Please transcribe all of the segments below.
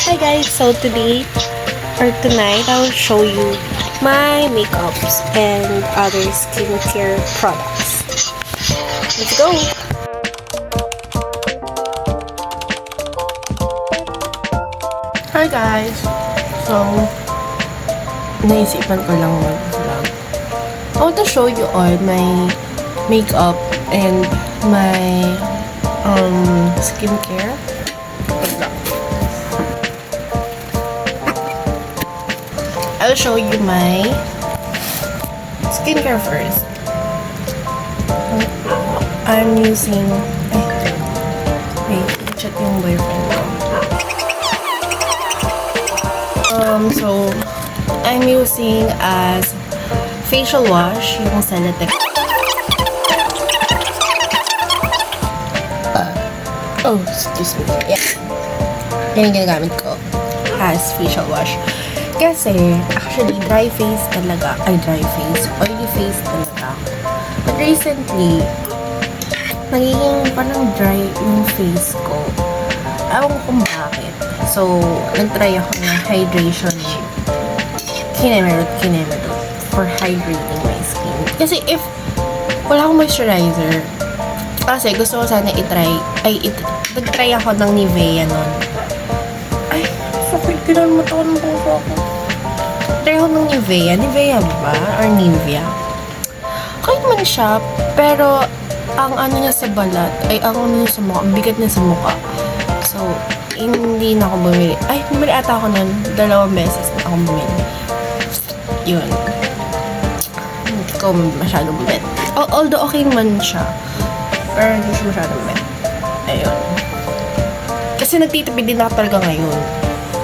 Hi guys, so today or tonight I will show you my makeups and other skincare products. Let's go! Hi guys! So, naisipan ko lang mag-vlog. I want to show you all my makeup and my skincare. I'll show you my skincare first. I'm using chat yung boyfriend ko. So I'm using as facial wash yung Celotex. Excuse me. Yeah. Yan yung ginagamit ko as facial wash. Kasi, actually, oily face, talaga. But recently, nagiging parang dry yung face ko. Ewan ko kung bakit. So, nag-try ako ng hydration Kinemerut for hydrating my skin. Kasi if wala akong moisturizer, kasi gusto ko sana nag-try ako ng Nivea nun. Ay, sakit, tinan mo to ng puso ako. Try ako ng Nivea ba? Or Nivea? Kahit man siya, pero ang ano niya sa balat, ay ang ano niya sa mukha, ang bigat niya sa mukha. So, hindi na ako bumili. Ay, bumili ata ako nun, 2 beses na ako bumili. Yun. Hindi ko masyadong bet. Although okay man siya, pero hindi siya masyadong bet. Ayun. Kasi nagtitipid din ako talaga ngayon.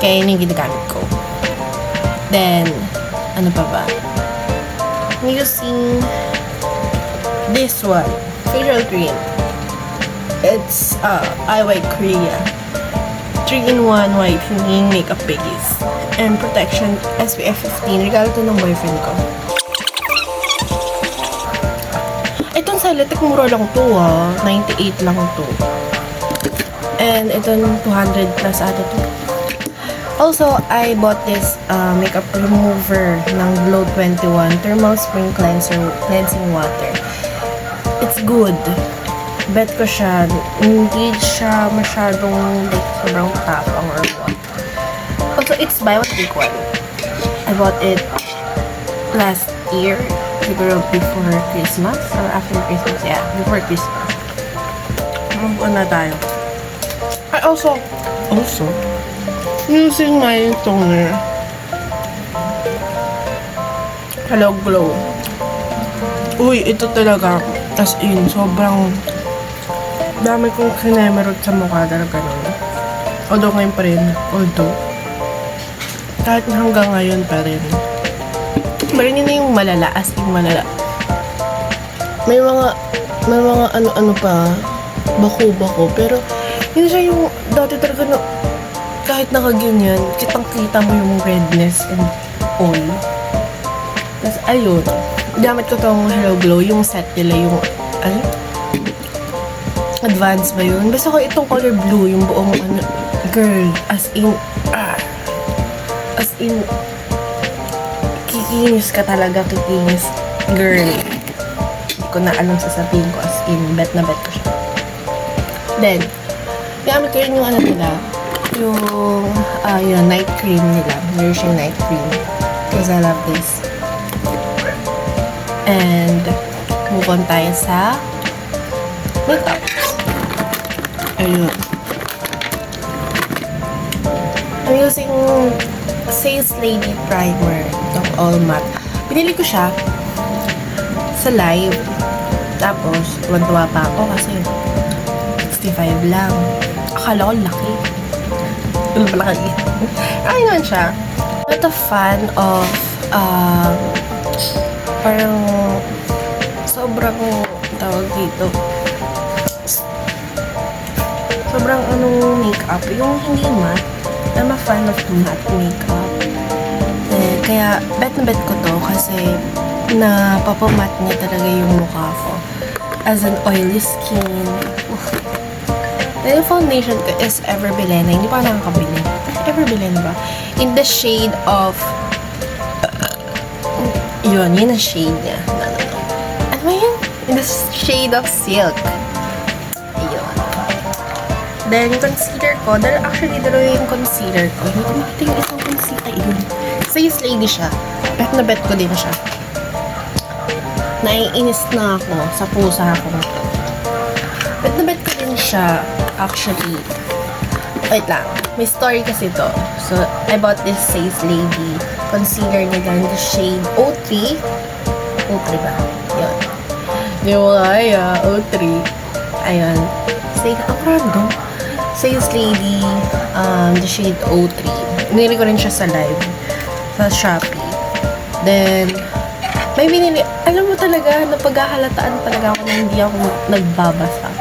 Kaya yun yung ginagamit ko. Then, ano pa ba? I'm using this one. Facial cream. It's I White Korea. 3-in-1 whitening makeup base. And protection SPF 15. Regalo to ng boyfriend ko. Itong Celotex mura lang to 98 lang to. And itong 200 plus ata to. Also, I bought this makeup remover ng Glow 21 Thermal Spring Cleansing Water. It's good. Bet ko siya. Hindi siya masyadong like sobrang tapang or what. Also, it's buy one take one. I bought it last year. Siguro before Christmas or after Christmas. Yeah, before Christmas. Magbuon na tayo. I also using my toner. Hello Glow. Uy, ito talaga. As in, sobrang dami kong kinemerot sa mukha talaga nun. Although ngayon pa rin. Kahit hanggang ngayon pa rin. Meron yun na yung malala. As in, malala. May mga ano-ano pa. Bako-bako. Pero, yun siya yung dati talaga na kahit nakaganyan, kitang-kita mo yung redness and oil. Tapos, ayun. Gamit ko tong Hello Glow, yung set nila, yung, advanced ba yun? Basta ko itong color blue, yung buong, girl, as in, kikinis ka talaga, kikinis, girl. Hindi ko na alam sasabihin ko, as in, bet na bet ko siya. Then, gamit ko rin yung nila, yung night cream nila, Nourishing Night Cream. Because I love this. And, move on tayo sa makeup. Ayun. I'm using Sales Lady Primer. Itong all matte. Pinili ko siya sa live. Tapos, tuwan-tuwa pa ako kasi 65 lang. Akala ko laki. Malaki. Ay, naman siya. Not a fan of parang sobrang tawag dito. Sobrang makeup. Yung hindi matte. I'm a fan of matte makeup. Kaya bet na bet ko to kasi napapamat niya talaga yung mukha ko. As an oily skin. Yung foundation ko is Ever Bilena. Hindi pa nakakabili. ever bilhin ba? In the shade of... yun ang shade niya. Ano ba yun? In the shade of silk. Ayun. Then, concealer ko. Actually, dalawa yung concealer ko. Hindi ko makita yung isang concealer. Ayun. Size lady siya. Bet na bet ko din siya. Naiinis na ako sa pusa ko. Bet na bet ko din siya. Actually, wait lang. May story kasi to. So, I bought this Size Lady concealer na lang, the shade O3. O3 ba? Yun. Di mo kaya, O3. Ayun. Say, ang random. Size Lady, the shade O3. Binili ko rin siya sa live. Sa Shopee. Then, may binili. Alam mo talaga, napaghahalataan talaga ako na hindi ako nagbabasa.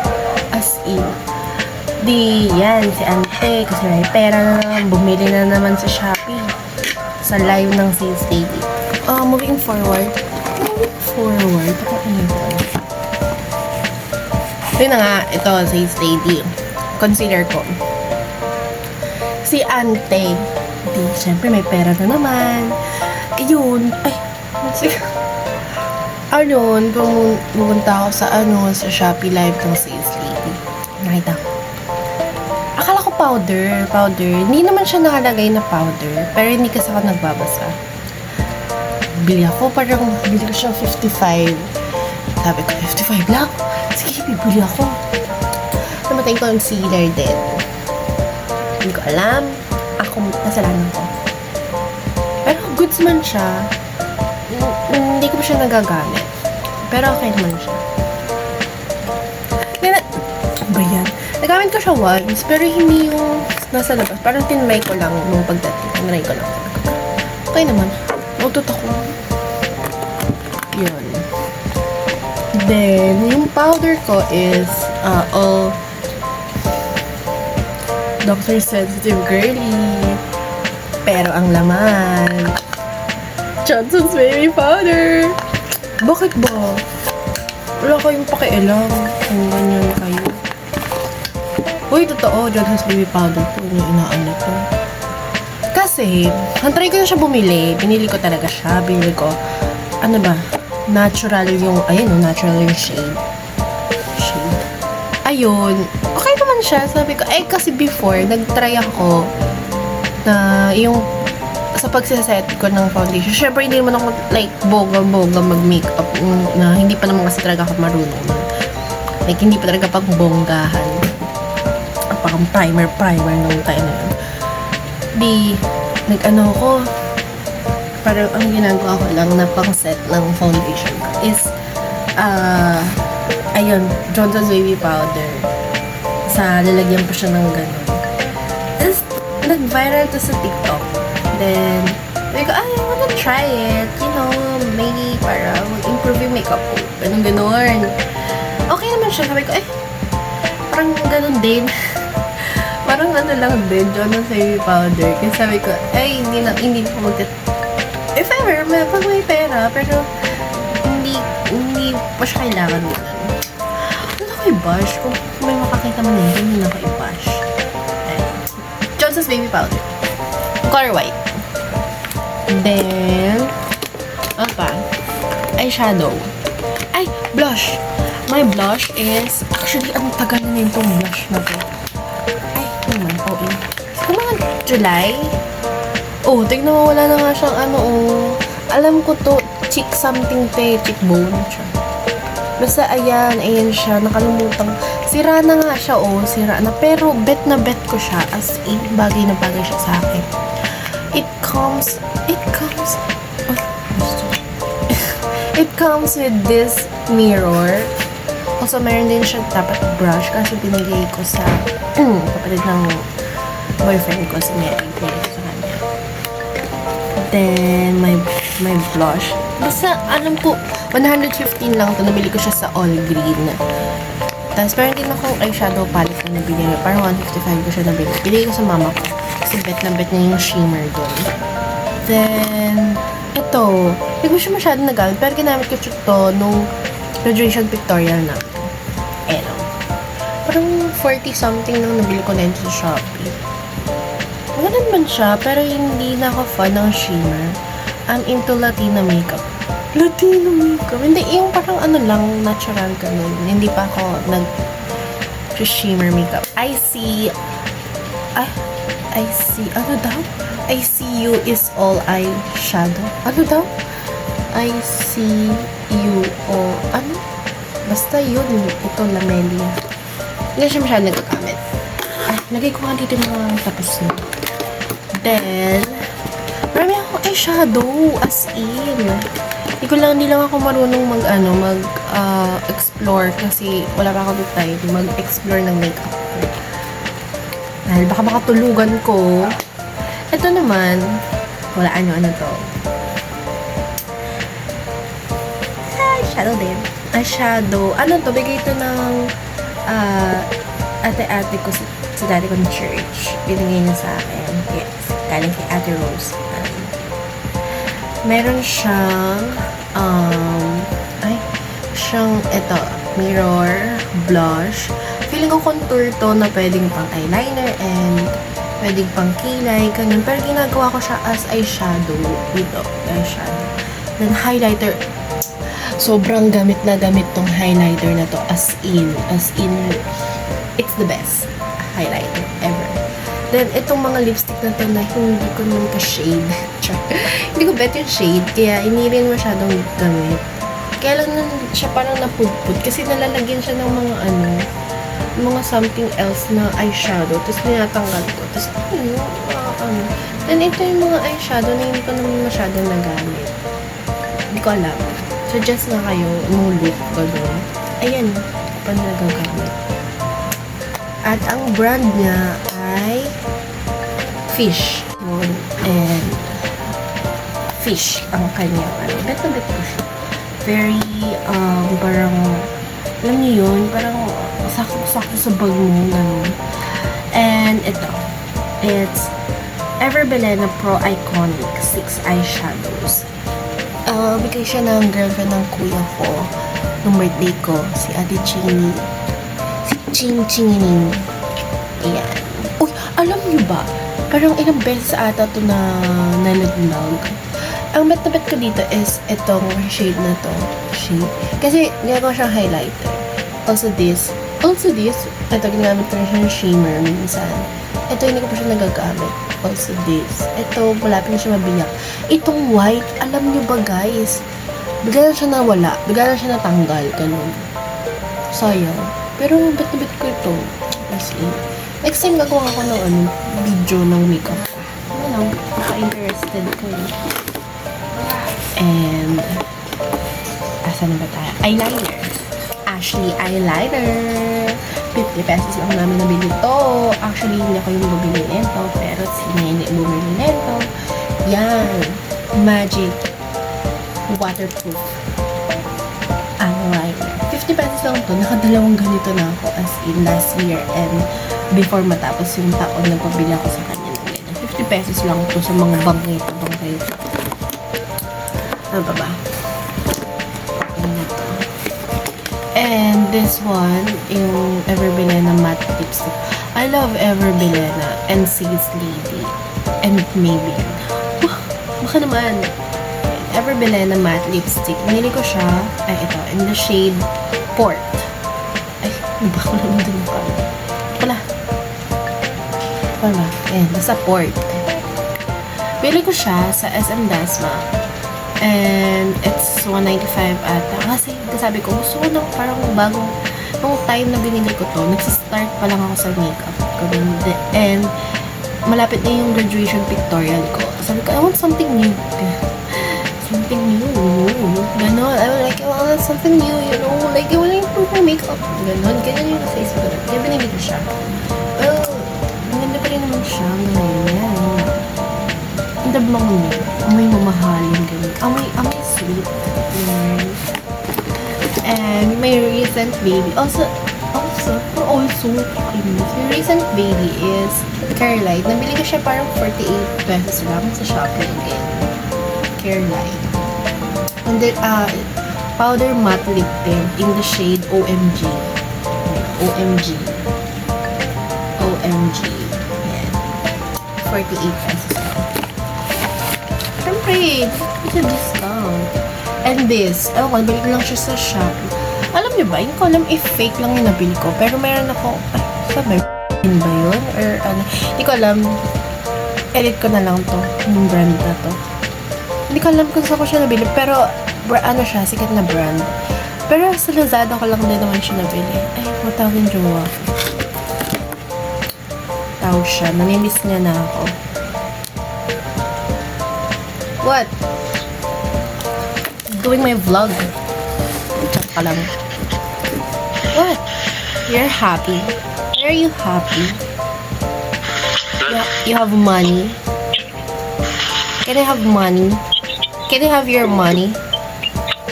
As in, yan, si ante, kasi may pera na naman, bumili na naman sa Shopee. Sa live ng Size Lady. Moving forward. Ako ito na nga, ito, Size Lady. Concealer ko. Si ante, syempre may pera na naman. Ayun, ayun, pumunta ako sa Shopee live ng Size Lady. Nakita ko. Akala ko powder. Hindi naman siya nakalagay na powder. Pero hindi kasi ako nagbabasa. Bili ko siya 55. Sabi ko, 55 lang? Sige, bibili ako. Namatay ko concealer din. Hindi ko alam. Ako, kasalanan ko. Pero goods man siya. Hindi ko pa siya nagagamit. Pero okay naman siya. Ba yan? Nagamit ko siya once, pero hindi yung nasa labas. Parang tinry ko lang nung pagdating. Tinry ko lang. Okay naman. Utot ako. Yun. Then, yung powder ko is all Dr. Sensitive Girly. Pero ang laman, Johnson's Baby Powder. Bakit ba? Wala kayong pakialam kung ganyan kayo. Uy, totoo, Johnson's Baby Powder po yung inaano to. Kasi, try ko na siya bumili. Binili ko talaga siya. Binili ko, ano ba? Natural yung, natural yung shade. Ayun. Okay naman siya. Sabi ko, kasi before, nag-try ako na yung sa pagsiset ko ng foundation. Syempre, hindi naman ako like boga-boga mag-makeup na hindi pa naman kasi talaga ako marunong. Like, hindi pa talaga pag-bonggahan. Parang primer nung time na yun. Nag-ano ko, parang ang ginagawa ko lang na pang-set ng foundation is, Johnson's Baby Powder. Lalagyan pa siya ng gano'n. Tapos, nag-viral to sa TikTok. Then, sabi ko, I wanna try it. Maybe para mag-improve yung makeup ko. Ganun. Okay naman siya. Sabi ko, parang ganun din. Parang lang din, Johnson's Baby Powder. Kasi sabi ko, hindi ko if ever, pag may pera, pero hindi pa siya kailangan din. Ano ko i-bash? Kung may makakita man hindi na ko i-bash. Johnson's Baby Powder. Color white. Then, ano pa? Eyeshadow. Blush. My blush is, actually, ang tagal na yung itong blush na to. Mga July. Tignan mo, wala na nga siyang alam ko to, cheek bone. Basta ayan siya, nakalimutan. Sira na nga siya, sira na. Pero bet na bet ko siya, as in, bagay na bagay siya sa akin. It comes with this mirror. Also, meron din siya dapat brush kasi binigay ko sa kapatid ng boyfriend ko, si Mary. Binigay ko sa kanya. Then, my blush. Basta, alam ko, 115 lang ito. Nabili ko siya sa All Green. Tapos, meron din akong eyeshadow palette na nabili. Parang 155 ko siya nabili. Binigay ko sa mama ko. Kasi bet na bet niya yung shimmer doon. Then, ito. Hindi ko siya masyadong nagamit. Pero ginamit ko ito nung graduation pictorial na. Parang 40 something nang nabili ko na yun sa Shopee. Maganda naman siya, pero hindi na ako fan ng shimmer. I'm into Latina makeup. Latino makeup? Hindi, yung parang ano lang, natural ganun. Hindi pa ako nag-shimmer makeup. I see, ano daw? I see you is all eyeshadow. Ano daw? I see you all, ano? Basta yun, ito, Lamelia. Hindi siya masyadong nagkakamit. Ay, lagay ko nga dito yung mga tapos na. Then, marami akong eyeshadow, as in. Hindi lang ako marunong explore kasi wala pa ako dito time mag-explore ng makeup. Dahil baka tulugan ko. Ito naman, walaan nyo ano to. Eyeshadow din. Eyeshadow. Ano to? Bigay ito ng ate-ate ko sa dati ko ng church. Binigay niya sa akin. Yes. Galing kay Ate Rose. Meron siyang ito, mirror, blush. Feeling ko contour to na pwedeng pang eyeliner and pwedeng pang kilay, ganun. Pero ginagawa ko siya as eyeshadow. Ito, eyeshadow. Then highlighter. Sobrang gamit na gamit tong highlighter na to. As in, it's the best highlighter ever. Then, itong mga lipstick na to na hindi ko naman ka-shade. Hindi ko bet yung shade, kaya hindi rin masyadong gamit. Kaya lang siya parang napudpud kasi nalalagyan siya ng mga something else na eyeshadow. Tapos ninatanggal ko. Tapos, Then, ito yung mga eyeshadow na hindi ko naman masyadong nagamit. Hindi ko alam. Suggest na kayo, no look, gano'n. Ayan, paano nagagamit. At ang brand niya ay Fish. And Fish ang kanyang bet na bet ko siya. Very, parang, alam niyo yun, parang sakto-sakto sa bag mo, gano'n. And ito, it's Everbelena Pro Iconic 6 Eyeshadows. Bigay siya ng girlfriend ng kuya ko nung birthday ko, si Ate Chini. Si Ching-Chinginin. Ayan. Uy, alam niyo ba? Parang ilang beses ata ito na nalaglag. Ang bet na bet ko dito is itong shade na to. Shade. Kasi ginagawa siyang highlighter. Also this. Ito, ginamit ko rin siya ng shimmer minsan. Ito, hindi ko pa siya nagagamit. Also this. Ito, malapit na siya mabiyak. Itong white, alam niyo ba guys? Bigla na siya nawala. Bigla na siya natanggal. Ganun. Sayang. Pero bet na bet ko ito. As in. Next time gagawa ko ng video ng makeup ko. Ano, naka-interested ko yun. And, asa na ba tayo? Eyeliner. Ashley Eyeliner. 50 pesos lang namin nabili to. Actually, hindi ako yung bumili nito. Pero si Nene bumili nito. Yan. Magic waterproof eyeliner. 50 pesos lang to. Nakadalawang ganito na ako as in last year and before matapos yung taon na pabili ako sa kanya ng ganyan. 50 pesos lang to sa mga bangkito. Ano ba? Ano na to? And this one, yung Everbelena matte lipstick. I love Everbelena and Sis Lady and Maybelline. Baka naman. Everbelena matte lipstick. Binili ko siya, ito, in the shade Port. Ay, ba ko naman dun pa? Wala. Ayan, nasa Port. Bili ko siya sa SM Dasma. And it's 195 ata. Kasi sabi ko, gusto ko ng parang bagong, nung time na binili ko to, nagsistart pa lang ako sa makeup. And malapit na yung graduation pictorial ko. Sabi ko, I want something new. Something new. Ganon. I want something new, you know. Like, I want to improve my makeup. Ganon. Ganyan yung face ko. Kaya binili ko siya. Well, maganda pa rin naman siya. Ganyan. Ang dabang niya. Amoy mamahalin. Ganyan. Amoy sweet. And my recent baby. Also, my recent baby is Careline. Nabili ko siya parang 48 pesos lang sa Shopee again. Careline. And then, powder matte lip tint in the shade OMG. OMG. Ayan. 48 pesos. Siyempre, it's a discount. And this, ewan ko, nabili ko lang siya sa Shopee. Alam niyo ba, hindi ko alam if fake lang yung nabili ko. Pero meron ako, sabi, ba yun? Or ano, hindi ko alam. Edit ko na lang to, yung brand na to. Hindi ko alam kung saan ko siya nabili. Pero, ano siya, sikat na brand. Pero sa Lazada ko lang din naman siya nabili. Ay, matawag yung jowa. Tawag siya. Namimiss niya na ako. What? Doing my vlog. Chat ka lang. What? You're happy? Are you happy? You have money? Can I have money? Can I have your money?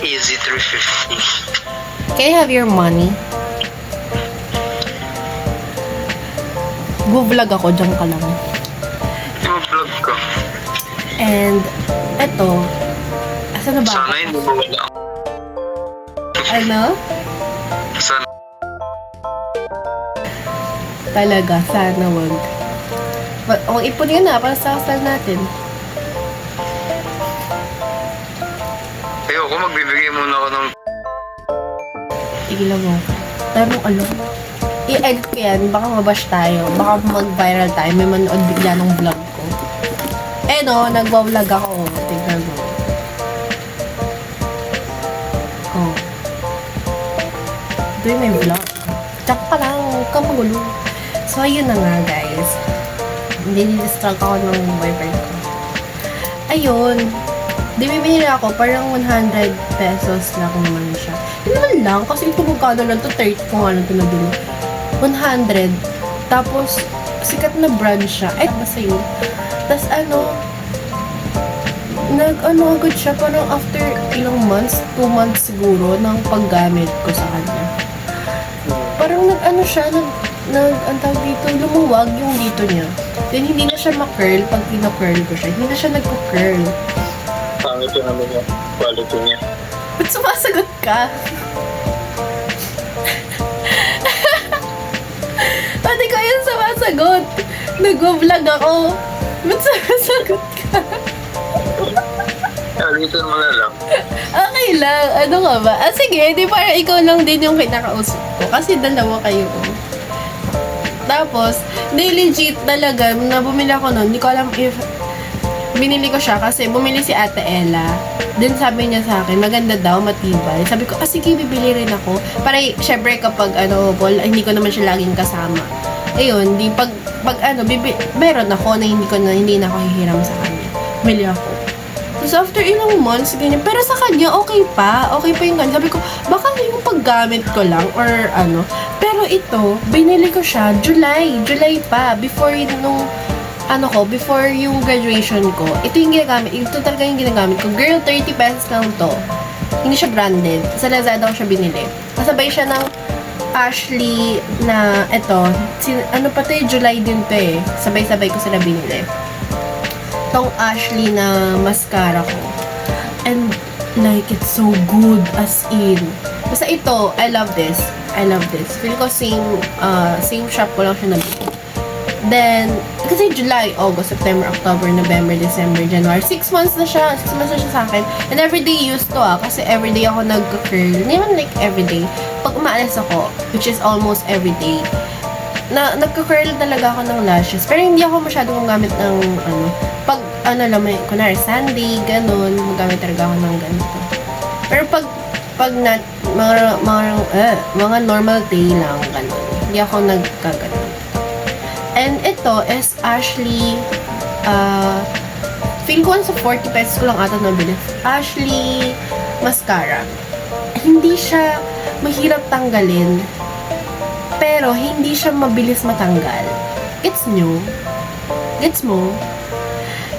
Easy 350. Can I have your money? Go-vlog ako, dyan ka lang. Yung vlog ko. And, eto. Asan na ba? Sana hindi mo wala. Ano? Sana. Talaga, sana wag. O, ipon yun na, para sa kasal natin. Ayoko, magbibigay muna ako ng... Tigilan mo. Pero alam, i-edit ko yan, baka mabash tayo, baka mag-viral tayo, may manood bigla ng vlog ko. Eh no, nagwa-vlog ako, tignan mo. Oh. Ito yung may vlog. Tsak pa lang, huwag ka magulo. So, ayun na nga, guys. Hindi distract ako ng boyfriend ko. Ayun. Di bibili ako, parang 100 pesos lang naman siya. Hindi naman lang, kasi ito magkano lang to, 30 kung ano ito nabili. 100. Tapos, sikat na brand siya. Ay, basta yun. Tapos ano, nag-ano agad siya, parang after ilang months, 2 months siguro, ng paggamit ko sa kanya. Parang nag-ano siya, ang tawag dito, lumuwag yung dito niya. Then, hindi na siya ma-curl pag pina-curl ko siya. Hindi na siya nagko-curl. Pangit yung ano niya, quality niya. Ba't sumasagot ka? Pati ko yun sumasagot. Nag-vlog ako. Ba't sumasagot ka? Alitan mo na lang. Okay lang. Ano nga ba? Ah, sige, di parang ikaw lang din yung kinakausap ko. Kasi dalawa kayo. Tapos, di legit talaga, na bumili ako nun. Hindi ko alam if binili ko siya kasi bumili si Ate Ella. Then sabi niya sa akin, maganda daw, matibay. Sabi ko, sige, bibili rin ako. Para, syempre, kapag, hindi ko naman siya laging kasama. Ayun, di, pag meron ako na hindi na ako hihiram sa kanya. Bili ako. Tapos, after ilang months, ganyan. Pero sa kanya, okay pa yung ganyan. Sabi ko, baka yung paggamit ko lang, or ano. Pero ito, binili ko siya, July pa, before yung graduation ko. Ito yung ginagamit, ito talaga yung ginagamit ko. Girl, 30 pesos lang to. Hindi siya branded. Sa Lazada ko siya binili. Kasabay siya ng Ashley na, July din to eh. Sabay-sabay ko sila binili. Tong Ashley na mascara ko. And, like, it's so good, as in. Basta ito, I love this. Feel ko same shop ko lang siya nabili. Then, kasi July, August, September, October, November, December, January, 6 months na siya. 6 months na siya sa akin. And everyday use to kasi everyday ako nag-curl. Hindi naman like everyday. Pag umaalis ako, which is almost everyday, nagka-curl talaga ako ng lashes. Pero hindi ako masyadong gumagamit ng, pag, kunwari, Sunday, ganun, magamit talaga ako ng ganito. Pero pag mga normal day lang, ganun. Hindi ako nagkaganon. And ito is Ashley, feel ko sa 40 pesos ko lang ata nabili. Ashley mascara. Hindi siya mahirap tanggalin, pero hindi siya mabilis matanggal. Gets nyo? Gets mo?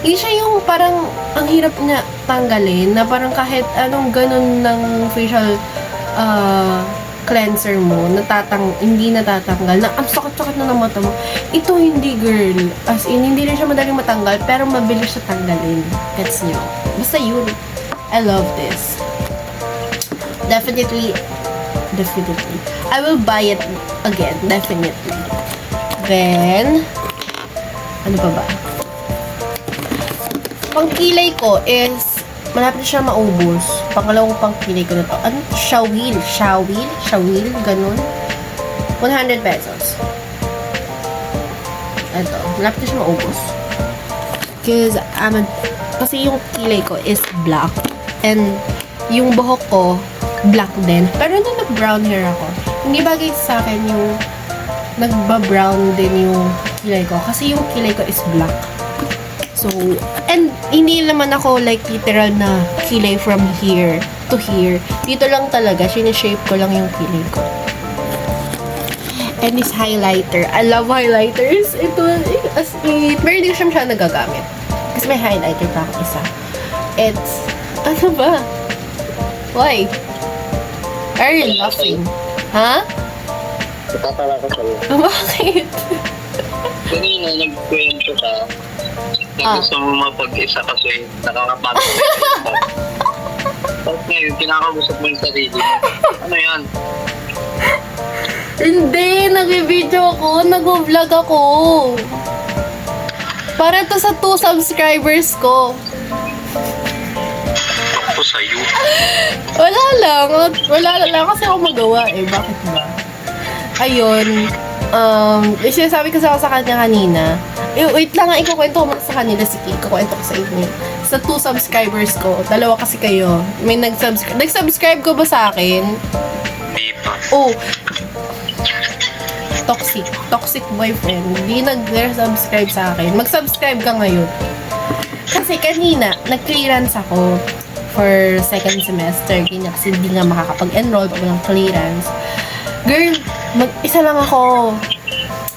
Hindi siya yung parang ang hirap niya tanggalin, na parang kahit anong ganun ng facial cleanser mo, hindi natatanggal, na ang sakit-sakit na ng mata mo. Ito hindi, girl. As in, hindi rin siya madaling matanggal, pero mabilis siya tanggalin. Gets nyo? Basta yun. I love this. Definitely. I will buy it again. Definitely. Then, ano pa ba? pangkilay ko is, malapit na siya maubos. Pangalawang pangkilay ko na to. Ano? Shawil. Ganun. 100 pesos. Ito. Malapit na siya maubos. Kasi yung kilay ko is black. And yung buhok ko, black din. Pero nung nag-brown hair ako, hindi bagay sa akin yung nagba-brown din yung kilay ko. Kasi yung kilay ko is black. So, and hindi naman ako like literal na kilay from here to here. Dito lang talaga, sineshape ko lang yung kilay ko. And this highlighter. I love highlighters. Ito, as in, pero hindi ko siya masyadong nagagamit. Kasi may highlighter pa ako isa. It's, ano ba? Why? Are you laughing? Ha? Napapala ko sa'yo. Bakit? Kanina, nagkwento ka. Na gusto mo mapag-isa kasi nakakapagod. Tapos ngayon, kinakausap mo yung sarili mo. Ano yan? Hindi, nag-video ako, nag-vlog ako. Para to sa 2 subscribers ko. Ako sa'yo. Wala lang kasi ako magawa eh. Bakit ba? Ayun. Sinasabi ko sa kanya kanina. Wait lang nga, ikukwento ko muna sa kanila. Sige, ikukwento ko sa inyo. Sa 2 subscribers ko, 2 kasi kayo. May nag-subscribe. Nag-subscribe ko ba sa akin? Hindi pa. Oh. Toxic boyfriend. Hindi nag-subscribe sa akin. Mag-subscribe ka ngayon. Kasi kanina, nag-clearance ako for 2nd semester. Ganyan, kasi hindi nga makakapag-enroll pag walang clearance. Girl, mag-isa lang ako.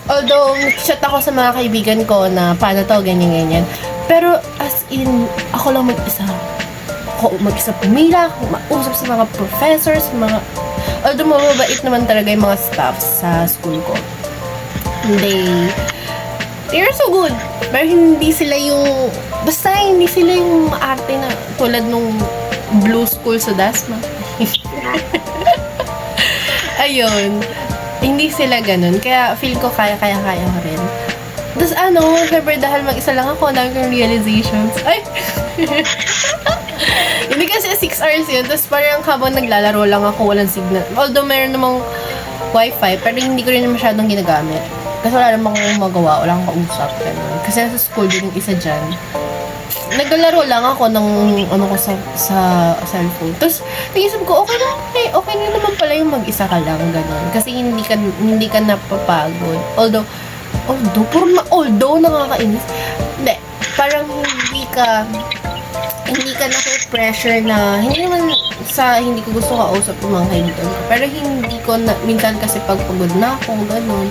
Although, nag-chat ako sa mga kaibigan ko na paano to, ganyan-ganyan. Pero, as in, ako lang mag-isa. Ako mag-isa pumila, mausap sa mga professors, although mababait naman talaga yung mga staff sa school ko. They're so good. Pero hindi sila yung, basta hindi sila yung maarte na tulad nung blue school sa Dasma. Ayun. Hindi sila ganun. Kaya feel ko kaya ko rin. Tapos syempre dahil mag-isa lang ako, dami kong realizations. Ay! Hindi kasi 6 hours yun. Tapos parang habang naglalaro lang ako, walang signal. Although meron namang wifi, pero hindi ko rin masyadong ginagamit. Kasi wala namang magawa, wala akong kausap. Ganun. Kasi sa school din yung isa dyan. Naglalaro lang ako ng ko sa cellphone. Tapos naisip ko, okay na naman pala yung mag-isa ka lang, ganun. Kasi hindi ka napapagod. Although nakakainis. Hindi, parang hindi ka na-pressure na, hindi naman sa hindi ko gusto kausap yung mga kaibigan ko. Pero hindi ko na, minsan kasi pagpagod na ako, ganun.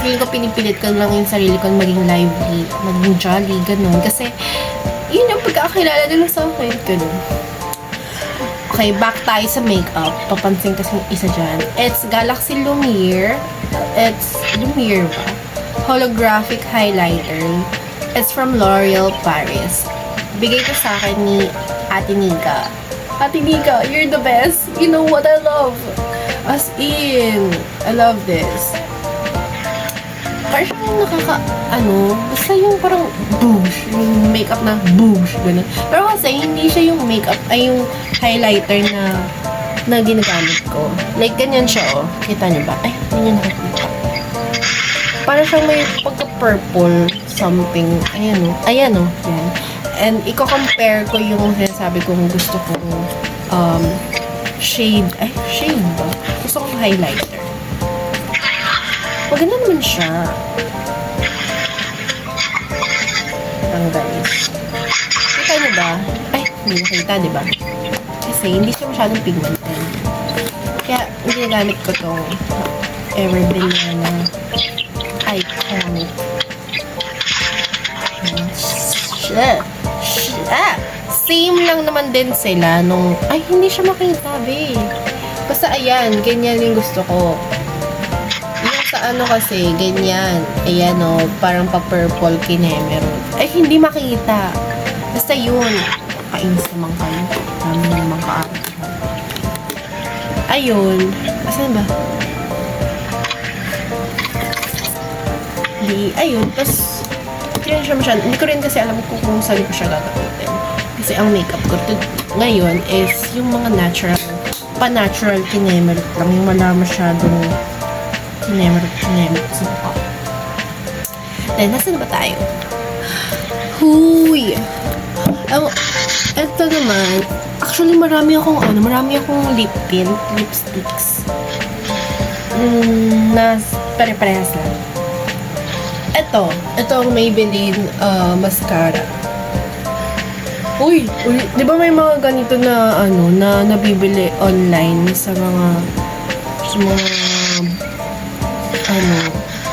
Feeling ko pinipilit ko lang yung sarili ko maging lively, maging jolly, ganun. Kasi, yun yung pagkakakilala nila sa akin, ganun. Okay, back tayo sa makeup. Papansin kasi yung isa dyan. It's Galaxy Lumiere. It's Lumiere ba? Holographic highlighter. It's from L'Oreal Paris. Bigay ko sa akin ni Ate Nika. Ate Nika, you're the best. You know what I love. As in, I love this. Parang basta yung parang boobs, yung makeup na boobs, gano'n. Pero kasi, hindi siya yung makeup, ay yung highlighter na ginagamit ko. Like, ganyan siya, oh. Kita niyo ba? Ay, hindi niyo nakikita. Parang siyang may pagka-purple something. Ayan, oh. Yan. And, i-compare ko yung sinasabi kong gusto kong shade. Ay, shade ba? Gusto kong highlighter. Maganda naman siya. Ang guys. Kita niyo ba? Ay, hindi nakita, di ba? Kasi hindi siya masyadong pigmented. Kaya, ginagamit ko tong Everbilliana Iconic. Same lang naman din sila nung... Ay, hindi siya makita, be. Basta, ayan. Ganyan yung gusto ko. Sa kasi, ganyan. Ayan parang pa-purple kinemeron. Ay, hindi makita. Basta yun. Kainis naman kayo. Dami naman kaarte. Ayun. Asan ba? Ayun. Tapos, hindi ko rin kasi alam kung saan ko siya gagamitin. Kasi ang makeup ko ngayon is yung mga natural, pa-natural kinemerot lang. Yung wala masyadong kinemerot sa mukha. Then, nasa na ba tayo? Huy! Ito naman, actually marami akong lip tint, lipsticks. Na pare-parehas lang. Ito ang Maybelline mascara. Uy, di ba may mga ganito na na nabibili online sa mga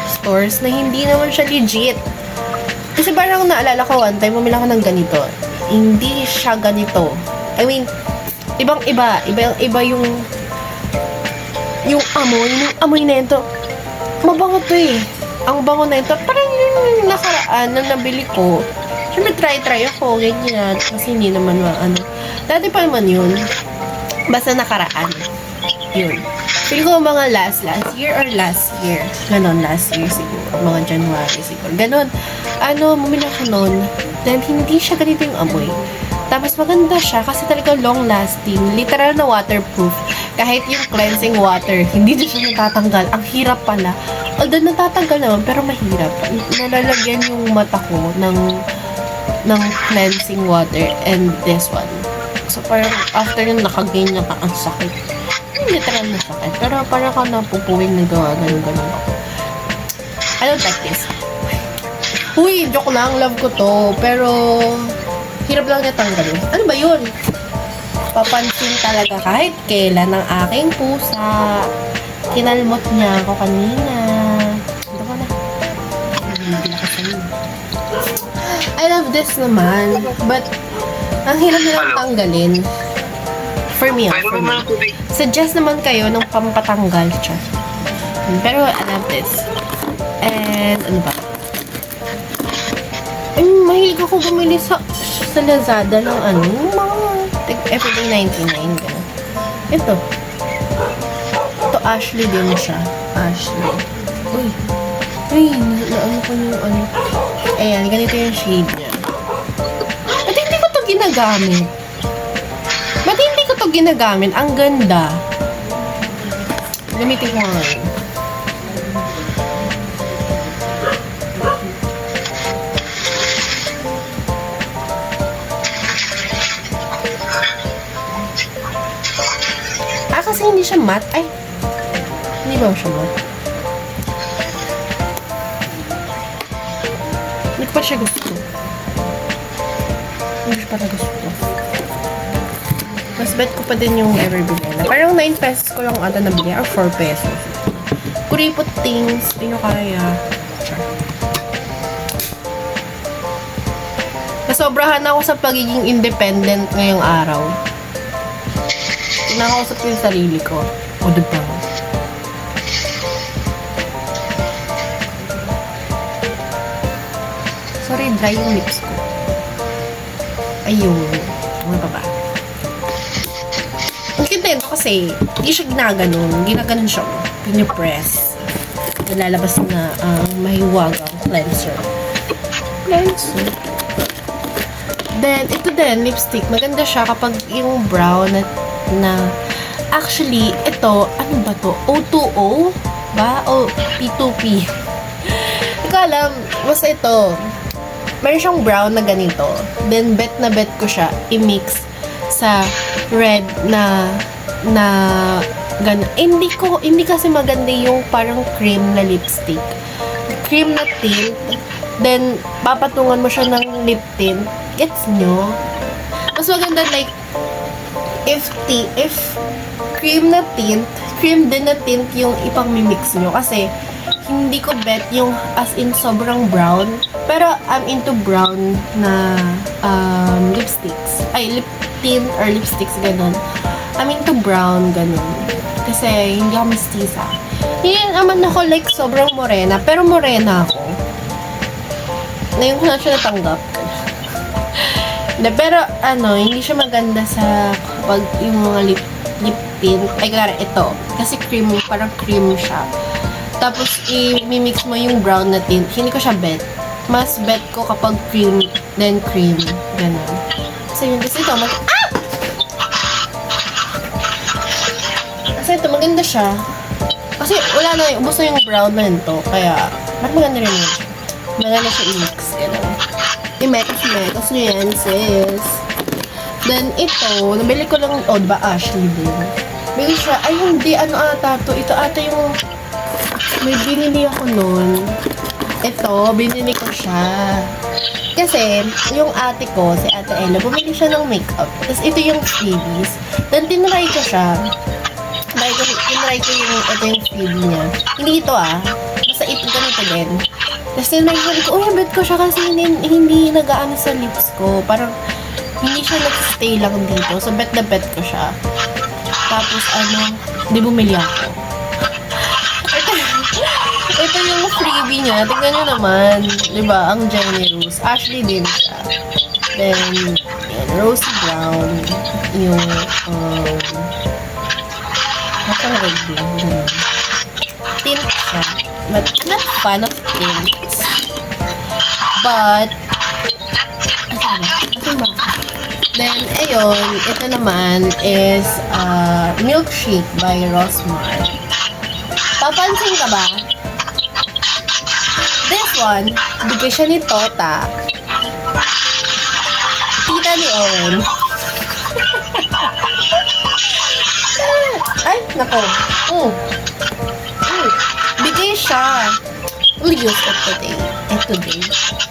stores na hindi naman siya legit. Kasi parang naalala ko one time, bumili ako ng ganito. Hindi siya ganito. I mean, iba yung amoy na ito. Mabango to eh. Ang bango na ito. Parang yung nakaraan na nabili ko. Siyempre, try ako. Ganyan. Kasi hindi naman dati pa naman yun. Basta nakaraan. Yun. Feel ko mga last year or last year. Ganon, last year siguro. Mga January siguro. Ganon. Bumili ako nun. Then, hindi siya ganito yung amoy. Tapos maganda siya kasi talaga long lasting. Literal na waterproof. Kahit yung cleansing water, hindi din siya natatanggal. Ang hirap pala. Although natatanggal naman, pero mahirap. Nalalagyan yung mata ko ng cleansing water and this one. So parang after yung nakagain na ang sakit. Literal na sakit. Pero parang ka napupuwing na gawa. Ganun ako. I don't like this. Uy, joke lang. Love ko to. Pero hirap lang niya tanggalin. Ano ba yun? Papansin talaga kahit kailan ng aking pusa. Kinalmot niya ako kanina. Ito ko na. I love this naman. But, ang hirap nilang tanggalin. For me, for me. Suggest naman kayo ng pampatanggal siya. Pero, I love this. And, ano ba? Mahilig ako bumili sa Lazada ng mga everyday 99 gano'n. Ito Ashley din siya. Ashley. Uy, naano ko yung ayan, ganito yung shade niya. Ba't hindi ko to ginagamit? Ang ganda. Gamitin ko nga ngayon. Kasi hindi siya matte. Ay, hindi ba siya matte? Hindi ko pa siya gusto. Hindi ko pa na gusto. Mas bet ko pa din yung Everbelly na. Parang 9 pesos ko lang ata nabili. Or 4 pesos. Kuripot things. Hindi ko kaya. Nasobrahan ako sa pagiging independent ngayong araw. Nakausap ko yung sarili ko. O, diba? Sorry, dry yung lips ko. Ayun. Ano pa ba? Ang cute nito kasi, hindi siya ginaganon. Ginaganon siya. Pinipress. Lalabas na ang mahiwagang cleanser. Then, ito din, lipstick. Maganda siya kapag yung brown na actually, ito, ano ba to? O2O? Ba? O P2P? Hindi ko alam. Basta ito, meron siyang brown na ganito. Then, bet ko siya i-mix sa red na gano'n. Hindi kasi maganda yung parang cream na lipstick. Cream na tint. Then, papatungan mo siya ng lip tint. Gets nyo? Mas maganda like, if cream din na tint yung ipang-mimix nyo. Kasi, hindi ko bet yung as in sobrang brown. Pero, I'm into brown na lipsticks. Ay, lip tint or lipsticks, ganun. I'm into brown, ganun. Kasi, hindi ako mestiza. Hindi naman ako like sobrang morena. Pero morena ako. Ngayon ko na siya natanggap. Pero, hindi siya maganda sa kapag yung mga lip tint. Ay, kaya ito. Kasi creamy, parang cream siya. Tapos, i-mix mo yung brown na tint. Hindi ko siya bet. mas bet ko kapag cream, then cream. Ganun. Kasi yun, kasi ito, Kasi ito, maganda siya. Kasi wala na, ubos na yung brown na nito. Kaya, ba't maganda rin yun? Maganda siya i-mix. Ganun. I-mix nyo yan, sis. Then, ito, nabili ko lang, diba, Ashley din. Bili siya, ay hindi, ano ata to? Ito ata yung, may binili ako nun. Ito, binili ko siya. Kasi, yung ate ko, si Ate Ella, bumili siya ng makeup. Tapos, ito yung freebies. Then, tinry ko siya. Tinry ko yung, ito yung freebie niya. Hindi ito basta ito, ganito din. Tapos, tinry ko, bet ko siya kasi hindi nag-aano sa lips ko. Parang, hindi siya nag-stay lang dito. So, bet na bet ko siya. Tapos, hindi bumili ako. Ito yung freebie niya. Tingnan nyo naman. Diba? Ang generous. Ashley din siya. Then, yan, rosy brown. Yung, nasa red din. Tint siya. But, I'm not fan of tints. But, asan ba? Then, ayun, ito naman is Milkshake by Rosmar. Papansin ka ba? This one, bigay siya ni Tota. Tita ni Owen. Ay, nako. Bigay siya. We'll use it today. And today.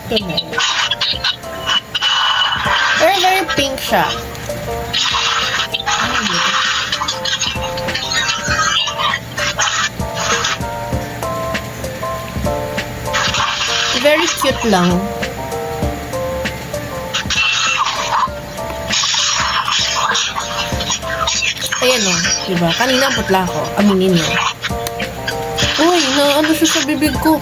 Tomorrow. Very pink siya. Very cute lang. Ayan diba? Kanina putla ako. Aminin nyo. Uy, ano siya sa bibig ko?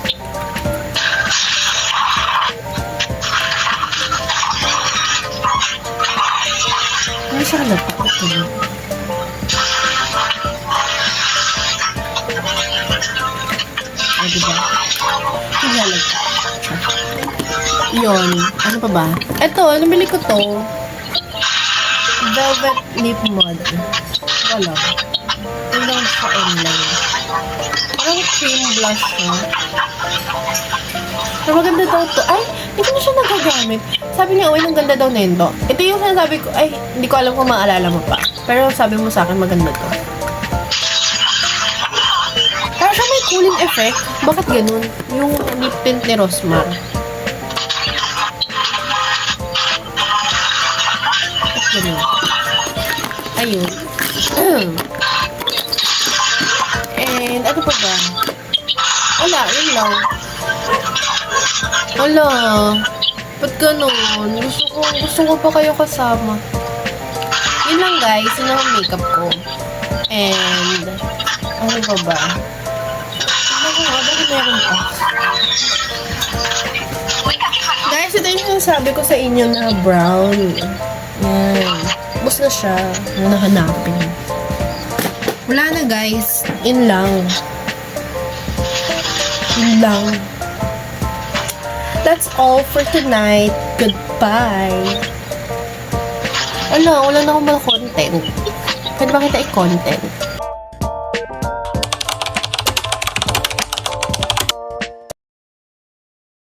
Hindi siya halata. Diba? Hindi halata. Yun. Ano pa ba? Ito, nabili ko to. Velvet Lip Mod. Wala. Hanggang sa online. Parang cream blush siya. Pero maganda daw to. Ay, hindi ko na siya nagagamit. Sabi niya, ang ganda daw nito. Ito yung sinasabi ko, ay, hindi ko alam kung maalala mo pa. Pero sabi mo sa akin, maganda to. Parang siya may cooling effect. Bakit ganun? Yung lip tint ni Rosmar. Ganun. Ayun. And, ano pa ba? Wala, yun lang. Wala. Ba't ganun? Gusto ko pa kayo kasama. Yun lang guys, yun lang ang makeup ko. And, ano pa ba? Bakit meron pa? Guys, ito yung sinasabi ko sa inyo na brown. Yan. Bus na siya. Nahanapin. Wala na guys. In lang. In lang. That's all for tonight. Goodbye. Wala na akong mga content. Pwede ba kita i-content?